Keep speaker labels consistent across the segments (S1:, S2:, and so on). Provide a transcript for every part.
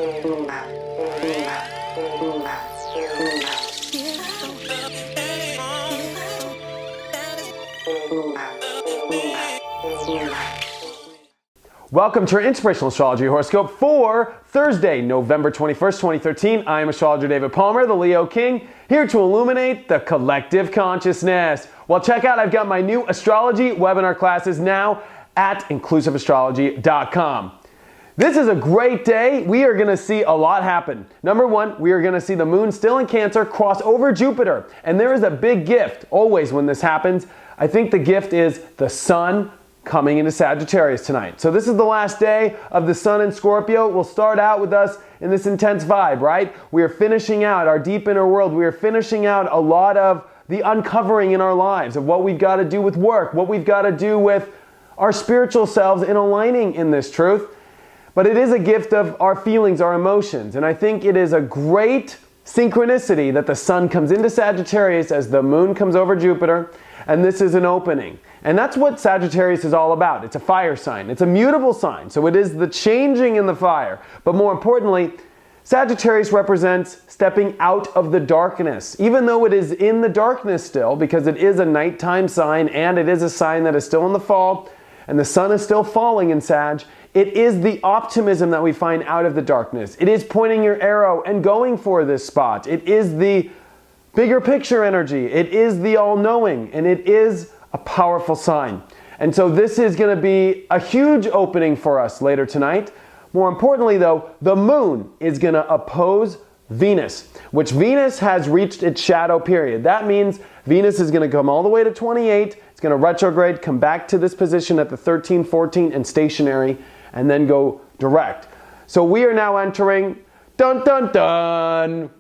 S1: Welcome to our Inspirational Astrology Horoscope for Thursday, November 21st, 2013. I am astrologer David Palmer, the Leo King, here to illuminate the collective consciousness. Well, check out, I've got my new astrology webinar classes now at inclusiveastrology.com. This is a great day. We are going to see a lot happen. Number one, we are going to see the moon still in Cancer cross over Jupiter. And there is a big gift always when this happens. I think the gift is the sun coming into Sagittarius tonight. So this is the last day of the sun in Scorpio. We'll start out with us in this intense vibe, right? We are finishing out our deep inner world. We are finishing out a lot of the uncovering in our lives of what we've got to do with work, what we've got to do with our spiritual selves in aligning in this truth. But it is a gift of our feelings, our emotions. And I think it is a great synchronicity that the sun comes into Sagittarius as the moon comes over Jupiter. And this is an opening. And that's what Sagittarius is all about. It's a fire sign. It's a mutable sign. So it is the changing in the fire. But more importantly, Sagittarius represents stepping out of the darkness. Even though it is in the darkness still, because it is a nighttime sign and it is a sign that is still in the fall, and the sun is still falling in Sag, it is the optimism that we find out of the darkness. It is pointing your arrow and going for this spot. It is the bigger picture energy. It is the all-knowing, and it is a powerful sign. And so this is going to be a huge opening for us later tonight. More importantly though, the moon is going to oppose Venus, which Venus has reached its shadow period. That means Venus is going to come all the way to 28. It's going to retrograde, come back to this position at the 13, 14 and stationary, and then go direct. So we are now entering, dun dun dun,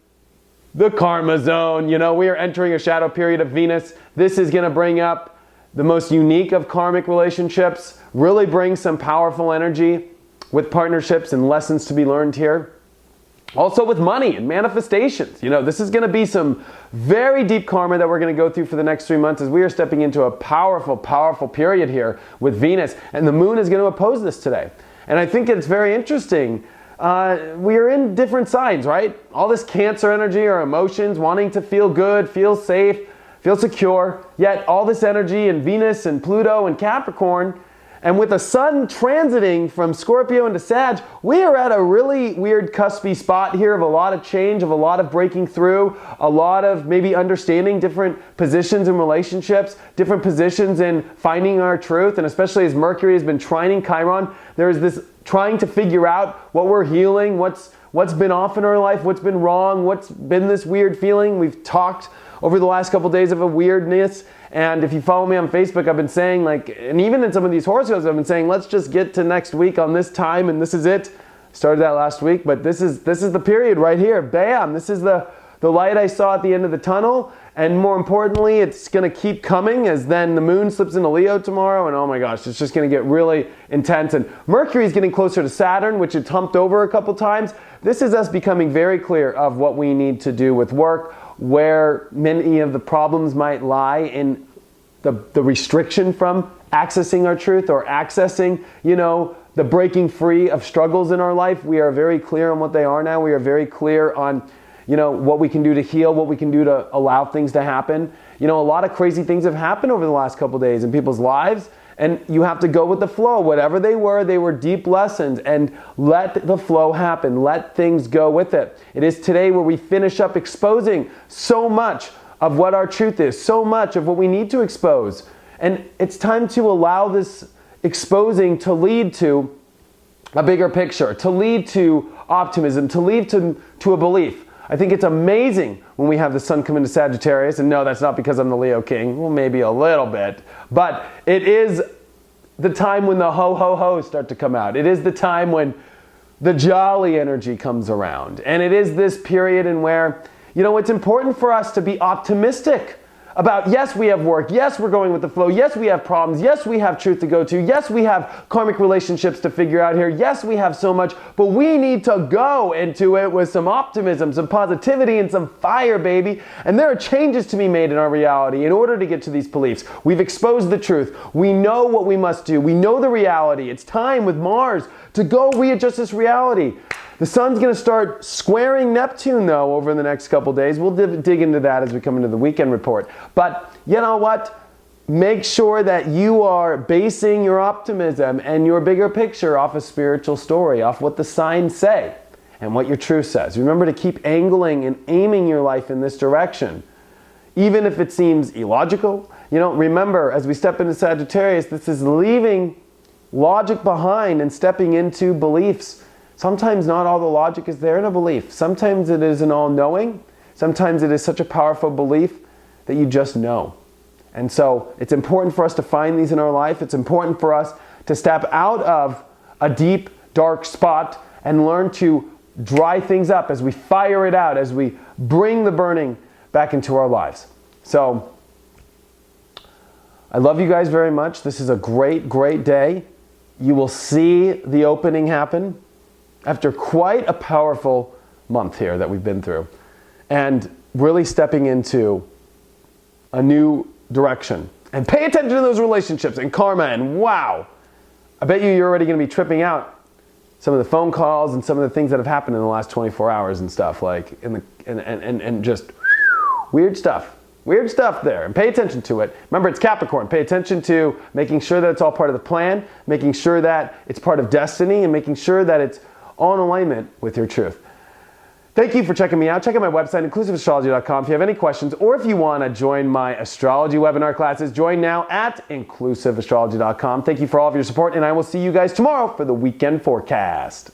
S1: the karma zone. You know, we are entering a shadow period of Venus. This is going to bring up the most unique of karmic relationships, really bring some powerful energy with partnerships and lessons to be learned here. Also with money and manifestations. You know, this is going to be some very deep karma that we're going to go through for the next 3 months as we are stepping into a powerful, powerful period here with Venus. And the moon is going to oppose this today. And I think it's very interesting. We are in different signs, right? All this Cancer energy, our emotions, wanting to feel good, feel safe, feel secure, yet all this energy in Venus and Pluto and Capricorn, and with the sun transiting from Scorpio into Sag, we are at a really weird cuspy spot here of a lot of change, of a lot of breaking through, a lot of maybe understanding different positions in relationships, different positions in finding our truth, and especially as Mercury has been trining Chiron, there's this trying to figure out what we're healing, what's been off in our life, what's been wrong, what's been this weird feeling. We've talked over the last couple days of a weirdness, and if you follow me on Facebook, I've been saying, like, and even in some of these horoscopes, I've been saying, let's just get to next week on this time, and this is it. Started that last week, but this is the period right here. Bam! This is the light I saw at the end of the tunnel, and more importantly, it's going to keep coming as then the moon slips into Leo tomorrow, and oh my gosh, it's just going to get really intense. And Mercury is getting closer to Saturn, which it humped over a couple times. This is us becoming very clear of what we need to do with work, where many of the problems might lie in the restriction from accessing our truth or accessing, you know, the breaking free of struggles in our life. We are very clear on what they are now. We are very clear on, you know, what we can do to heal, what we can do to allow things to happen. You know, a lot of crazy things have happened over the last couple days in people's lives, and you have to go with the flow. Whatever they were deep lessons, and let the flow happen. Let things go with it. It is today where we finish up exposing so much of what our truth is, so much of what we need to expose. And it's time to allow this exposing to lead to a bigger picture, to lead to optimism, to lead to a belief. I think it's amazing when we have the sun come into Sagittarius, and no, that's not because I'm the Leo King, well, maybe a little bit, but it is the time when the ho-ho-hos start to come out. It is the time when the jolly energy comes around, and it is this period in where, you know, it's important for us to be optimistic about, yes, we have work, yes, we're going with the flow, yes, we have problems, yes, we have truth to go to, yes, we have karmic relationships to figure out here, yes, we have so much, but we need to go into it with some optimism, some positivity, and some fire, baby. And there are changes to be made in our reality in order to get to these beliefs. We've exposed the truth. We know what we must do. We know the reality. It's time with Mars to go readjust this reality. The sun's going to start squaring Neptune, though, over the next couple days. We'll dig into that as we come into the weekend report. But you know what? Make sure that you are basing your optimism and your bigger picture off a spiritual story, off what the signs say and what your truth says. Remember to keep angling and aiming your life in this direction, even if it seems illogical. You know, remember, as we step into Sagittarius, this is leaving logic behind and stepping into beliefs. Sometimes not all the logic is there in a belief. Sometimes it is an all-knowing. Sometimes it is such a powerful belief that you just know. And so it's important for us to find these in our life. It's important for us to step out of a deep, dark spot and learn to dry things up as we fire it out, as we bring the burning back into our lives. So I love you guys very much. This is a great, great day. You will see the opening happen after quite a powerful month here that we've been through, and really stepping into a new direction. And pay attention to those relationships and karma, and wow, I bet you're already going to be tripping out some of the phone calls and some of the things that have happened in the last 24 hours and stuff, like and just weird stuff there. And pay attention to it. Remember, it's Capricorn. Pay attention to making sure that it's all part of the plan, making sure that it's part of destiny, and making sure that it's all in alignment with your truth. Thank you for checking me out. Check out my website, inclusiveastrology.com. If you have any questions or if you want to join my astrology webinar classes, join now at inclusiveastrology.com. Thank you for all of your support, and I will see you guys tomorrow for the weekend forecast.